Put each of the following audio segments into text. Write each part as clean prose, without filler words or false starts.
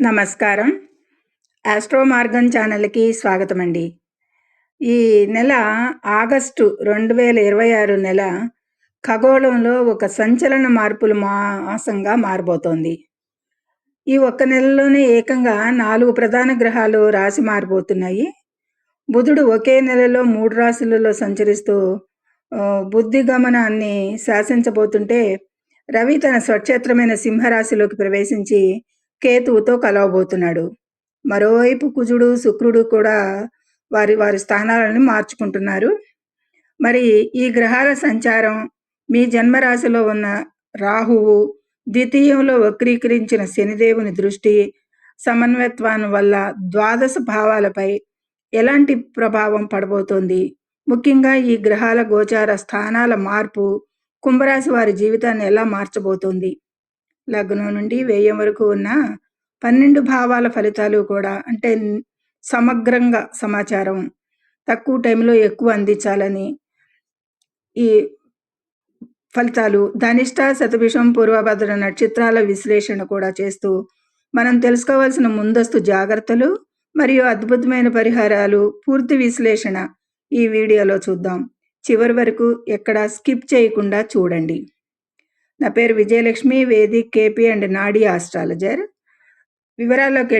నమస్కారం. ఆస్ట్రో మార్గం ఛానల్‌కి స్వాగతమండి. ఈ నెల ఆగస్టు 2026 నెల ఖగోళంలో ఒక సంచలన మార్పుల మాసంగా మారబోతోంది. ఈ ఒక్క నెలలోనే ఏకంగా 4 ప్రధాన గ్రహాలు రాశి మారబోతున్నాయి. బుధుడు ఒకే నెలలో 3 రాశులలో సంచరిస్తూ బుద్ధి గమనాన్ని శాసించబోతుంటే, రవి తన స్వక్షేత్రమైన సింహరాశిలోకి ప్రవేశించి కేతువుతో కలవబోతున్నాడు. మరోవైపు కుజుడు, శుక్రుడు కూడా వారి వారి స్థానాలను మార్చుకుంటున్నారు. మరి ఈ గ్రహాల సంచారం మీ జన్మరాశిలో ఉన్న రాహువు, ద్వితీయంలో వక్రీకరించిన శనిదేవుని దృష్టి సమన్వయత్వం వల్ల ద్వాదశ భావాలపై ఎలాంటి ప్రభావం పడబోతోంది? ముఖ్యంగా ఈ గ్రహాల గోచార స్థానాల మార్పు కుంభరాశి వారి జీవితాన్ని ఎలా మార్చబోతోంది? లగ్నం నుండి వ్యయం వరకు ఉన్న 12 భావాల ఫలితాలు కూడా, అంటే సమగ్రంగా సమాచారం తక్కువ టైంలో ఎక్కువ అందించాలని ఈ ఫలితాలు ధనిష్ట, శతభిషం, పూర్వభద్ర నక్షత్రాల విశ్లేషణ కూడా చేస్తూ మనం తెలుసుకోవాల్సిన ముందస్తు జాగ్రత్తలు మరియు అద్భుతమైన పరిహారాలు పూర్తి విశ్లేషణ ఈ వీడియోలో చూద్దాం. చివరి వరకు ఎక్కడా స్కిప్ చేయకుండా చూడండి. నా పేరు విజయలక్ష్మి, వేదిక్ కేపీ అండ్ నాడీ ఆస్ట్రాలజర్. ఫలితాల్లోకి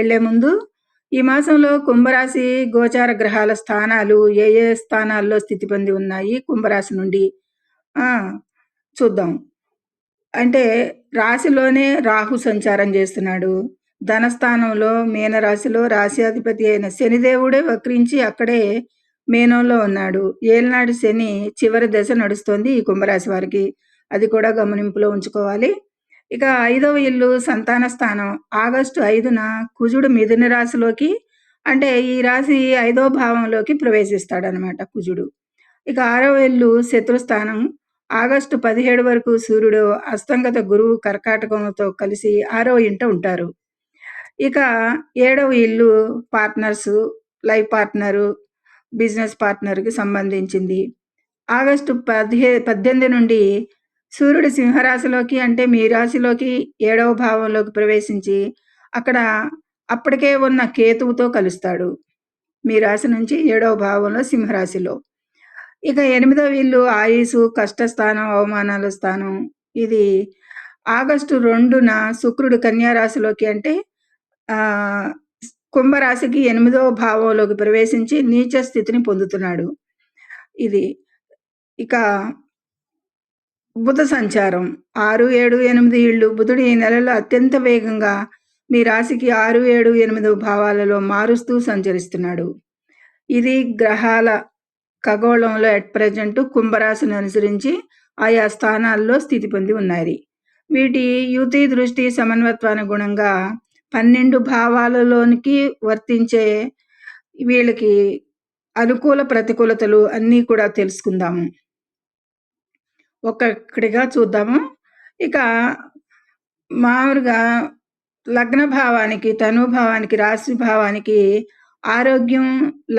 వెళ్లే ముందు ఈ మాసంలో కుంభరాశి గోచార గ్రహాల స్థానాలు ఏ ఏ స్థానాల్లో స్థితి పొంది ఉన్నాయి కుంభరాశి నుండి చూద్దాం. అంటే రాశిలోనే రాహు సంచారం చేస్తున్నాడు. ధనస్థానంలో మీనరాశిలో రాశ్యాధిపతి అయిన శనిదేవుడే వక్రించి అక్కడే మీనంలో ఉన్నాడు. ఏలినాడు శని చివరి దశ నడుస్తోంది ఈ కుంభరాశి వారికి. అది కూడా గమనింపులో ఉంచుకోవాలి. ఇక 5వ ఇల్లు సంతాన స్థానం. ఆగస్టు 5న కుజుడు మిథున రాశిలోకి, అంటే ఈ రాశి 5వ భావంలోకి ప్రవేశిస్తాడనమాట కుజుడు. ఇక 6వ ఇల్లు శత్రుస్థానం. ఆగస్టు 17 వరకు సూర్యుడు అస్తంగత గురువు కర్కాటకంతో కలిసి 6వ ఇంట ఉంటారు. ఇక 7వ ఇల్లు పార్ట్నర్సు, లైఫ్ పార్ట్నరు, బిజినెస్ పార్ట్నర్కి సంబంధించింది. ఆగస్టు 18 నుండి సూర్యుడు సింహరాశిలోకి, అంటే మీ రాశిలోకి 7వ భావంలోకి ప్రవేశించి అక్కడ అప్పటికే ఉన్న కేతువుతో కలుస్తాడు. మీ రాశి నుంచి 7వ భావంలో సింహరాశిలో. ఇక 8వ ఇల్లు ఆయుసు, కష్టస్థానం, అవమానాల స్థానం. ఇది ఆగస్టు 2న శుక్రుడు కన్యా రాశిలోకి, అంటే కుంభరాశికి 8వ భావంలోకి ప్రవేశించి నీచ స్థితిని పొందుతున్నాడు. ఇది ఇక బుధ సంచారం 6, 7, 8 ఇళ్ళు. బుధుడు ఈ నెలలో అత్యంత వేగంగా మీ రాశికి 6, 7, 8 భావాలలో మారుస్తూ సంచరిస్తున్నాడు. ఇది గ్రహాల ఖగోళంలో ఎట్ ప్రజెంట్ కుంభరాశిని అనుసరించి ఆయా స్థానాల్లో స్థితి పొంది ఉన్నాయి. వీటి యుతి దృష్టి సమన్వత్వానుగుణంగా 12 భావాలలోనికి వర్తించే వీళ్ళకి అనుకూల ప్రతికూలతలు అన్నీ కూడా తెలుసుకుందాము. ఒక్కొక్కటిగా చూద్దాము. ఇక మామూలుగా లగ్న భావానికి, తనుభావానికి, రాశి భావానికి ఆరోగ్యం,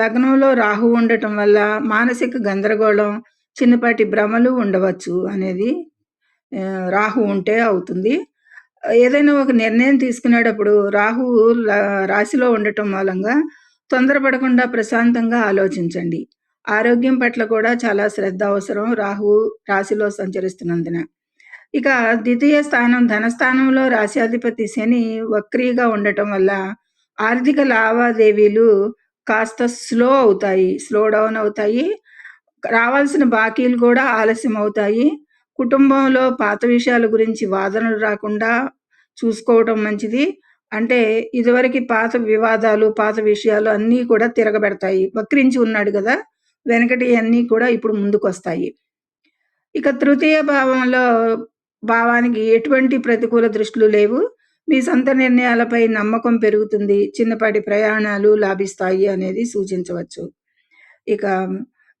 లగ్నంలో రాహు ఉండటం వల్ల మానసిక గందరగోళం, చిన్నపాటి భ్రమలు ఉండవచ్చు అనేది రాహు ఉంటే అవుతుంది. ఏదైనా ఒక నిర్ణయం తీసుకునేటప్పుడు రాహువు రాశిలో ఉండటం మూలంగా తొందరపడకుండా ప్రశాంతంగా ఆలోచించండి. ఆరోగ్యం పట్ల కూడా చాలా శ్రద్ధ అవసరం రాహువు రాశిలో సంచరిస్తున్నందున. ఇక ద్వితీయ స్థానం ధనస్థానంలో రాశ్యాధిపతి శని వక్రీగా ఉండటం వల్ల ఆర్థిక లావాదేవీలు కాస్త స్లో డౌన్ అవుతాయి. రావాల్సిన బాకీలు కూడా ఆలస్యం అవుతాయి. కుటుంబంలో పాత విషయాల గురించి వాదనలు రాకుండా చూసుకోవటం మంచిది. అంటే ఇదివరకు పాత వివాదాలు, పాత విషయాలు అన్నీ కూడా తిరగబెడతాయి. వక్రించి ఉన్నాడు కదా, వెనకటి అన్నీ కూడా ఇప్పుడు ముందుకు వస్తాయి. ఇక తృతీయ భావానికి ఎటువంటి ప్రతికూల దృష్టిలు లేవు. మీ సొంత నిర్ణయాలపై నమ్మకం పెరుగుతుంది. చిన్నపాటి ప్రయాణాలు లాభిస్తాయి అనేది సూచించవచ్చు. ఇక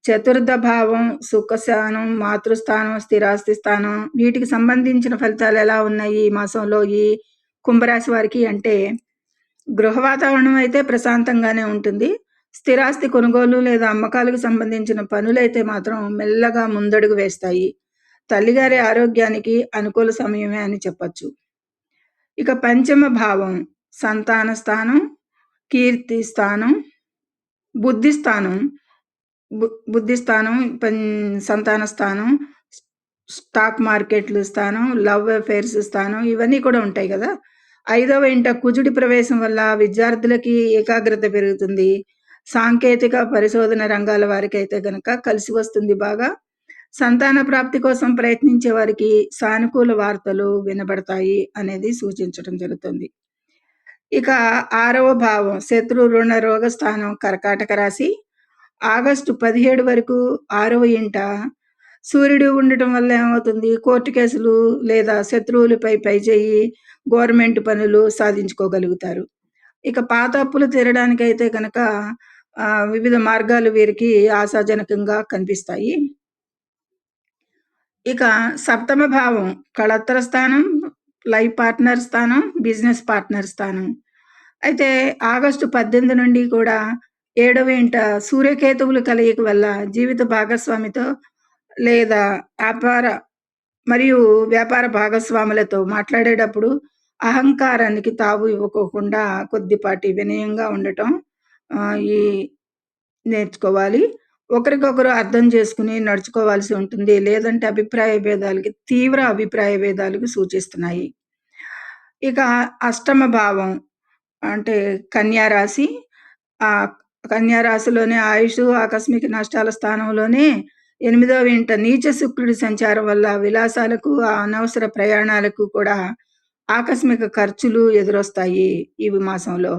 చతుర్థ భావం సుఖస్థానం, మాతృస్థానం, స్థిరాస్తి స్థానం. వీటికి సంబంధించిన ఫలితాలు ఎలా ఉన్నాయి ఈ మాసంలో ఈ కుంభరాశి వారికి అంటే, గృహ వాతావరణం అయితే ప్రశాంతంగానే ఉంటుంది. స్థిరాస్తి కొనుగోలు లేదా అమ్మకాలకు సంబంధించిన పనులైతే మాత్రం మెల్లగా ముందడుగు వేస్తాయి. తల్లిగారి ఆరోగ్యానికి అనుకూల సమయమే అని చెప్పచ్చు. ఇక పంచమ భావం సంతాన స్థానం, కీర్తి స్థానం, బుద్ధి స్థానం, బుద్ధి స్థానం, సంతాన స్థానం, స్టాక్ మార్కెట్లు స్థానం, లవ్ అఫైర్స్ స్థానం ఇవన్నీ కూడా ఉంటాయి కదా! 5వ ఇంట కుజుడి ప్రవేశం వల్ల విద్యార్థులకి ఏకాగ్రత పెరుగుతుంది. సాంకేతిక పరిశోధన రంగాల వారికైతే గనక కలిసి వస్తుంది బాగా. సంతాన ప్రాప్తి కోసం ప్రయత్నించే వారికి సానుకూల వార్తలు వినబడతాయి అనేది సూచించడం జరుగుతుంది. ఇక 6వ భావం శత్రు రుణ రోగ స్థానం కర్కాటక రాశి. ఆగస్టు 17 వరకు 6వ ఇంట సూర్యుడు ఉండటం వల్ల ఏమవుతుంది, కోర్టు కేసులు లేదా శత్రువులపై పైచేయి, గవర్నమెంట్ పనులు సాధించుకోగలుగుతారు. ఇక పాత అప్పులు తీరడానికైతే కనుక వివిధ మార్గాలు వీరికి ఆశాజనకంగా కనిపిస్తాయి. ఇక 7వ భావం కళత్ర స్థానం, లైఫ్ పార్ట్నర్ స్థానం, బిజినెస్ పార్ట్నర్ స్థానం. అయితే ఆగస్టు 18 నుండి కూడా 7వ ఇంట సూర్యకేతువుల కలయిక వల్ల జీవిత భాగస్వామితో లేదా వ్యాపార భాగస్వాములతో మాట్లాడేటప్పుడు అహంకారానికి తావు ఇవ్వకోకుండా కొద్దిపాటి వినయంగా ఉండటం ఈ నేర్చుకోవాలి. ఒకరికొకరు అర్థం చేసుకుని నడుచుకోవాల్సి ఉంటుంది. లేదంటే తీవ్ర అభిప్రాయ భేదాలకు సూచిస్తున్నాయి. ఇక 8వ భావం అంటే కన్యా రాశి. కన్యా రాశిలోనే ఆయుషు, ఆకస్మిక నష్టాల స్థానంలోనే 8వ ఇంట నీచ శుక్రుడి సంచారం వల్ల విలాసాలకు, అనవసర ప్రయాణాలకు కూడా ఆకస్మిక ఖర్చులు ఎదురొస్తాయి ఈ మాసంలో.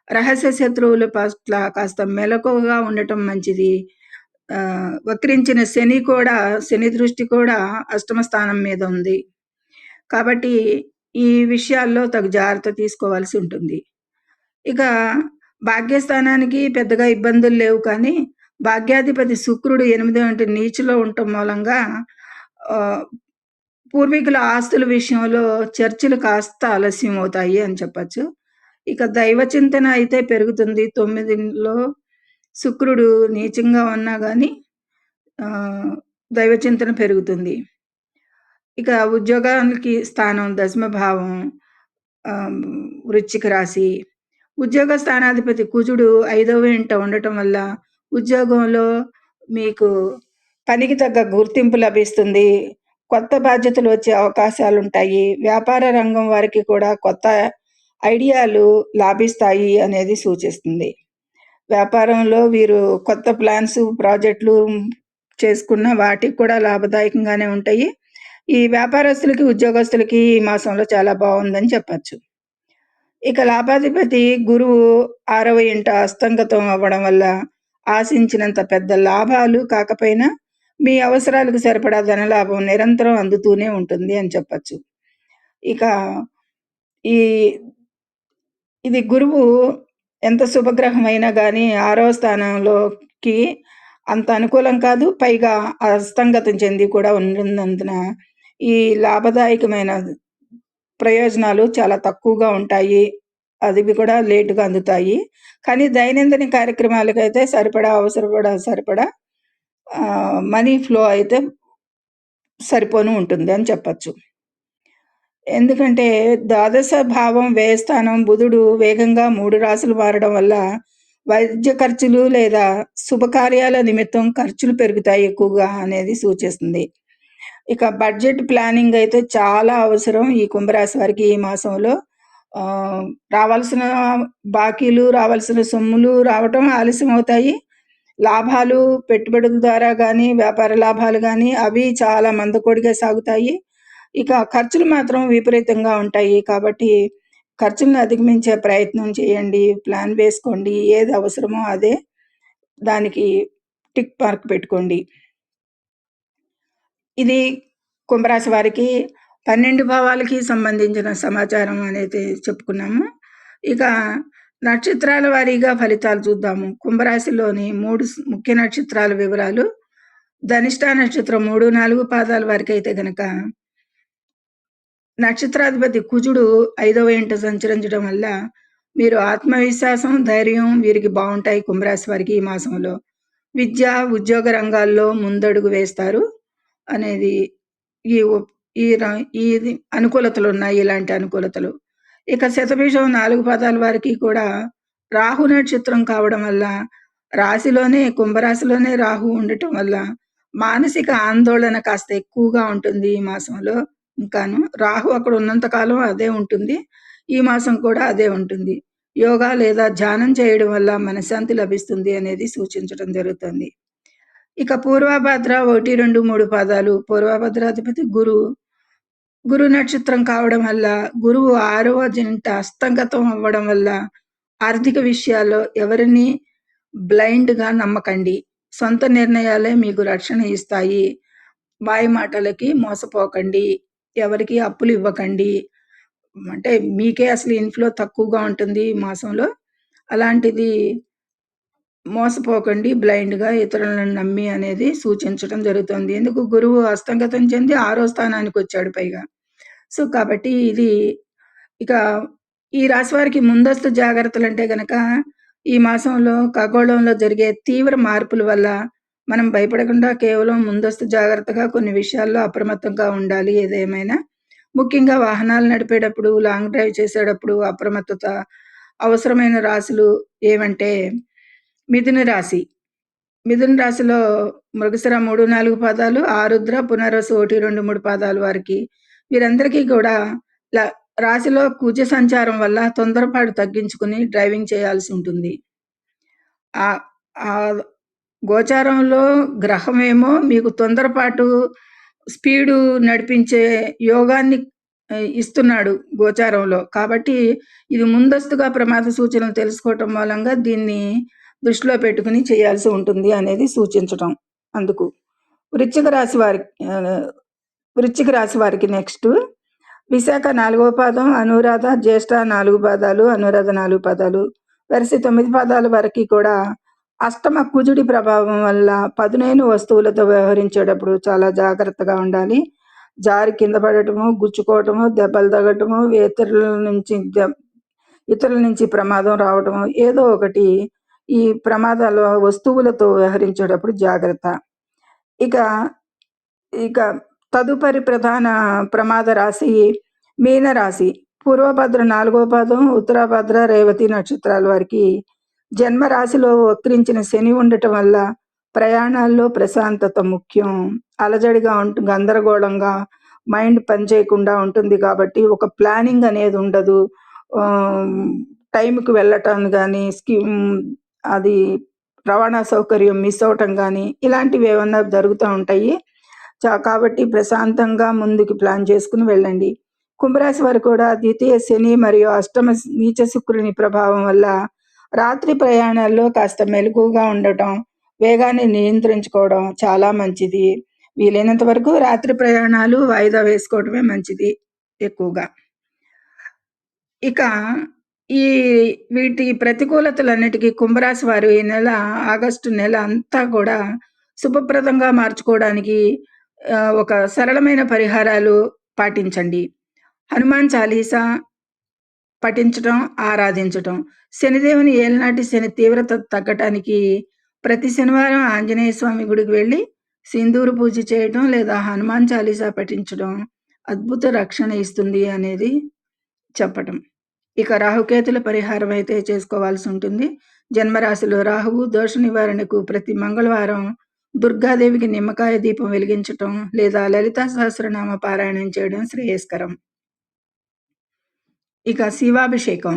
రహస్య శత్రువుల పట్ల కాస్త మెలకువగా ఉండటం మంచిది. వక్రించిన శని దృష్టి కూడా 8వ స్థానం మీద ఉంది. కాబట్టి ఈ విషయాల్లో తగు జాగ్రత్త తీసుకోవాల్సి ఉంటుంది. ఇక భాగ్యస్థానానికి పెద్దగా ఇబ్బందులు లేవు కానీ భాగ్యాధిపతి శుక్రుడు 8వ ఇంటి నీచిలో ఉండటం మూలంగా పూర్వీకుల ఆస్తుల విషయంలో చర్చలు కాస్త ఆలస్యం అవుతాయి అని చెప్పచ్చు. ఇక దైవ చింతన అయితే పెరుగుతుంది. 9లో శుక్రుడు నీచంగా ఉన్నా కానీ దైవ చింతన పెరుగుతుంది. ఇక ఉద్యోగానికి స్థానం 10వ భావం వృశ్చిక రాశి. ఉద్యోగ స్థానాధిపతి కుజుడు 5వ ఇంట ఉండటం వల్ల ఉద్యోగంలో మీకు పనికి తగ్గ గుర్తింపు లభిస్తుంది. కొత్త బాధ్యతలు వచ్చే అవకాశాలు ఉంటాయి. వ్యాపార రంగం వారికి కూడా కొత్త ఐడియాలు లాభిస్తాయి అనేది సూచిస్తుంది. వ్యాపారంలో వీరు కొత్త ప్లాన్స్, ప్రాజెక్టులు చేసుకున్న వాటికి కూడా లాభదాయకంగానే ఉంటాయి. ఈ వ్యాపారస్తులకి, ఉద్యోగస్తులకి ఈ మాసంలో చాలా బాగుందని చెప్పచ్చు. ఇక లాభాధిపతి గురువు 6వ ఇంట అస్తంగతం అవ్వడం వల్ల ఆశించినంత పెద్ద లాభాలు కాకపోయినా మీ అవసరాలకు సరిపడా ధనలాభం నిరంతరం అందుతూనే ఉంటుంది అని చెప్పచ్చు. ఇక ఇది గురువు ఎంత శుభగ్రహం అయినా కానీ 6వ స్థానంలోకి అంత అనుకూలం కాదు. పైగా అస్తంగతం చెంది కూడా ఉన్నందున ఈ లాభదాయకమైన ప్రయోజనాలు చాలా తక్కువగా ఉంటాయి. అవి కూడా లేటుగా అందుతాయి. కానీ దైనందిన కార్యక్రమాలకైతే సరిపడా మనీ ఫ్లో అయితే సరిపోను ఉంటుంది అని చెప్పచ్చు. ఎందుకంటే ద్వాదశ భావం వ్యయస్థానం బుధుడు వేగంగా 3 రాశులు మారడం వల్ల వైద్య ఖర్చులు లేదా శుభకార్యాల నిమిత్తం ఖర్చులు పెరుగుతాయి ఎక్కువగా అనేది సూచిస్తుంది. ఇక బడ్జెట్ ప్లానింగ్ అయితే చాలా అవసరం ఈ కుంభరాశి వారికి ఈ మాసంలో. రావాల్సిన బాకీలు, రావాల్సిన సొమ్ములు రావటం ఆలస్యం అవుతాయి. లాభాలు పెట్టుబడుల ద్వారా కానీ, వ్యాపార లాభాలు కానీ అవి చాలా మందకొడిగా సాగుతాయి. ఇక ఖర్చులు మాత్రం విపరీతంగా ఉంటాయి. కాబట్టి ఖర్చులను అధిగమించే ప్రయత్నం చేయండి. ప్లాన్ వేసుకోండి. ఏది అవసరమో అదే దానికి టిక్ మార్క్ పెట్టుకోండి. ఇది కుంభరాశి వారికి 12 భావాలకి సంబంధించిన సమాచారం అనేది చెప్పుకున్నాము. ఇక నక్షత్రాల వారీగా ఫలితాలు చూద్దాము. కుంభరాశిలోని 3 ముఖ్య నక్షత్రాల వివరాలు. ధనిష్ట నక్షత్రం 3, 4 పాదాల వారికి అయితే గనక నక్షత్రాధిపతి కుజుడు 5వ ఇంట సంచరించడం వల్ల మీరు ఆత్మవిశ్వాసం, ధైర్యం వీరికి బాగుంటాయి. కుంభరాశి వారికి ఈ మాసంలో విద్య, ఉద్యోగ రంగాల్లో ముందడుగు వేస్తారు అనేది ఈ అనుకూలతలు ఉన్నాయి. ఇలాంటి అనుకూలతలు ఇక శతభిషం 4 పాదాల వారికి కూడా రాహు నక్షత్రం కావడం వల్ల రాశిలోనే కుంభరాశిలోనే రాహు ఉండటం వల్ల మానసిక ఆందోళన కాస్త ఎక్కువగా ఉంటుంది ఈ మాసంలో. ఇంకాను రాహు అక్కడ ఉన్నంత కాలం అదే ఉంటుంది. ఈ మాసం కూడా అదే ఉంటుంది. యోగా లేదా ధ్యానం చేయడం వల్ల మనశ్శాంతి లభిస్తుంది అనేది సూచించడం జరుగుతుంది. ఇక పూర్వభద్ర 1, 2, 3 పాదాలు పూర్వభద్రాధిపతి గురు నక్షత్రం కావడం వల్ల గురువు 6వ జంట హస్తంగతం అవ్వడం వల్ల ఆర్థిక విషయాల్లో ఎవరిని బ్లైండ్గా నమ్మకండి. సొంత నిర్ణయాలే మీకు రక్షణ ఇస్తాయి. మాయ మాటలకి మోసపోకండి. ఎవరికి అప్పులు ఇవ్వకండి. అంటే మీకే అసలు ఇన్ఫ్లో తక్కువగా ఉంటుంది ఈ మాసంలో. అలాంటిది మోసపోకండి బ్లైండ్‌గా ఇతరులను నమ్మి అనేది సూచించడం జరుగుతుంది. ఎందుకు గురువు హస్తంగతం చెంది 6వ స్థానానికొచ్చాడు పైగా. సో, కాబట్టి ఇది ఇక ఈ రాశి వారికి ముందస్తు జాగ్రత్తలంటే గనక ఈ మాసంలో ఖగోళంలో జరిగే తీవ్ర మార్పుల వల్ల మనం భయపడకుండా కేవలం ముందస్తు జాగ్రత్తగా కొన్ని విషయాల్లో అప్రమత్తంగా ఉండాలి ఏదేమైనా. ముఖ్యంగా వాహనాలు నడిపేటప్పుడు, లాంగ్ డ్రైవ్ చేసేటప్పుడు అప్రమత్తత అవసరమైన రాశులు ఏవంటే మిథున రాశి. మిథున రాశిలో మృగశిర 3, 4 పాదాలు, ఆరుద్ర, పునర్వసు 1, 2, 3 పాదాల వారికి వీరందరికీ కూడా రాశిలో కుజ సంచారం వల్ల తొందరపాటు తగ్గించుకుని డ్రైవింగ్ చేయాల్సి ఉంటుంది. గోచారంలో గ్రహమేమో మీకు తొందరపాటు స్పీడు నడిపించే యోగాన్ని ఇస్తున్నాడు గోచారంలో. కాబట్టి ఇది ముందస్తుగా ప్రమాద సూచనలు తెలుసుకోవటం మూలంగా దీన్ని దృష్టిలో పెట్టుకుని చేయాల్సి ఉంటుంది అనేది సూచించటం. అందుకు వృశ్చిక రాశి వారికి నెక్స్ట్ విశాఖ 4వ పాదం, అనురాధ, జ్యేష్ఠ 4 పాదాలు, అనురాధ 4 పాదాలు, వరిసి 9 పాదాల వరకు కూడా అష్టమ కుజుడి ప్రభావం వల్ల పదునైన వస్తువులతో వ్యవహరించేటప్పుడు చాలా జాగ్రత్తగా ఉండాలి. జారి కింద పడటము, గుచ్చుకోవటము, దెబ్బలు తగటము, ఇతరుల నుంచి ప్రమాదం రావటము, ఏదో ఒకటి ఈ ప్రమాదాల వస్తువులతో వ్యవహరించేటప్పుడు జాగ్రత్త. ఇక తదుపరి ప్రధాన ప్రమాద రాశి మీనరాశి. పూర్వభద్ర 4వ పాదం, ఉత్తరాభద్ర, రేవతి నక్షత్రాల వారికి జన్మరాశిలో వక్రించిన శని ఉండటం వల్ల ప్రయాణాల్లో ప్రశాంతత ముఖ్యం. అలజడిగా గందరగోళంగా మైండ్ పనిచేయకుండా ఉంటుంది కాబట్టి ఒక ప్లానింగ్ అనేది ఉండదు. టైంకి వెళ్ళటం కానీ అది రవాణా సౌకర్యం మిస్ అవటం కానీ ఇలాంటివి ఏమన్నా జరుగుతూ ఉంటాయి. కాబట్టి ప్రశాంతంగా ముందుకు ప్లాన్ చేసుకుని వెళ్ళండి. కుంభరాశి వారు కూడా ద్వితీయ శని మరియు అష్టమ నీచ శుక్రుని ప్రభావం వల్ల రాత్రి ప్రయాణాల్లో కాస్త మెలకుగా ఉండటం, వేగాన్ని నియంత్రించుకోవడం చాలా మంచిది. వీలైనంత వరకు రాత్రి ప్రయాణాలు వాయిదా వేసుకోవడమే మంచిది ఎక్కువగా. ఇక వీటి ప్రతికూలతలన్నిటికీ కుంభరాశి వారు ఈ నెల ఆగస్టు నెల అంతా కూడా శుభప్రదంగా మార్చుకోవడానికి ఒక సరళమైన పరిహారాలు పాటించండి. హనుమాన్ చాలీసా పఠించటం, ఆరాధించటం. శనిదేవుని ఏలినాటి శని తీవ్రత తగ్గటానికి ప్రతి శనివారం ఆంజనేయ స్వామి గుడికి వెళ్ళి సింధూరు పూజ చేయటం లేదా హనుమాన్ చాలీసా పఠించడం అద్భుత రక్షణ ఇస్తుంది అనేది చెప్పటం. ఇక రాహుకేతుల పరిహారం అయితే చేసుకోవాల్సి ఉంటుంది. జన్మరాశిలో రాహువు దోష నివారణకు ప్రతి మంగళవారం దుర్గాదేవికి నిమ్మకాయ దీపం వెలిగించటం లేదా లలితా సహస్రనామ పారాయణం చేయడం శ్రేయస్కరం. ఇక శివాభిషేకం.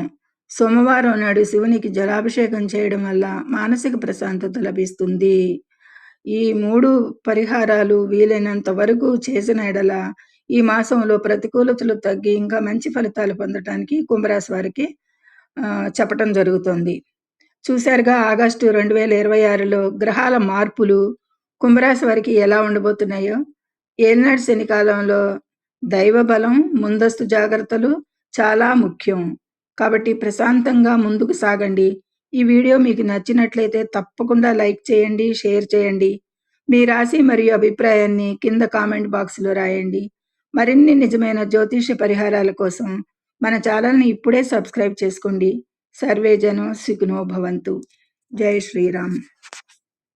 సోమవారం నాడు శివునికి జలాభిషేకం చేయడం వల్ల మానసిక ప్రశాంతత లభిస్తుంది. ఈ 3 పరిహారాలు వీలైనంత వరకు చేసిన ఎడల ఈ మాసంలో ప్రతికూలతలు తగ్గి ఇంకా మంచి ఫలితాలు పొందటానికి కుంభరాశి వారికి చెప్పటం జరుగుతుంది. చూశారుగా ఆగస్టు 2026లో గ్రహాల మార్పులు కుంభరాశి వారికి ఎలా ఉండబోతున్నాయో. ఏలినాటి శని కాలంలో దైవ బలం, ముందస్తు జాగ్రత్తలు చాలా ముఖ్యం. కాబట్టి ప్రశాంతంగా ముందుకు సాగండి. ఈ వీడియో మీకు నచ్చినట్లయితే తప్పకుండా లైక్ చేయండి, షేర్ చేయండి. మీ రాశి మరియు అభిప్రాయాన్ని కింద కామెంట్ బాక్స్లో రాయండి. మరిన్ని నిజమైన జ్యోతిష పరిహారాల కోసం మన ఛానల్ని ఇప్పుడే సబ్స్క్రైబ్ చేసుకోండి. సర్వే జనం సుఖినో భవంతు. జై శ్రీరామ్.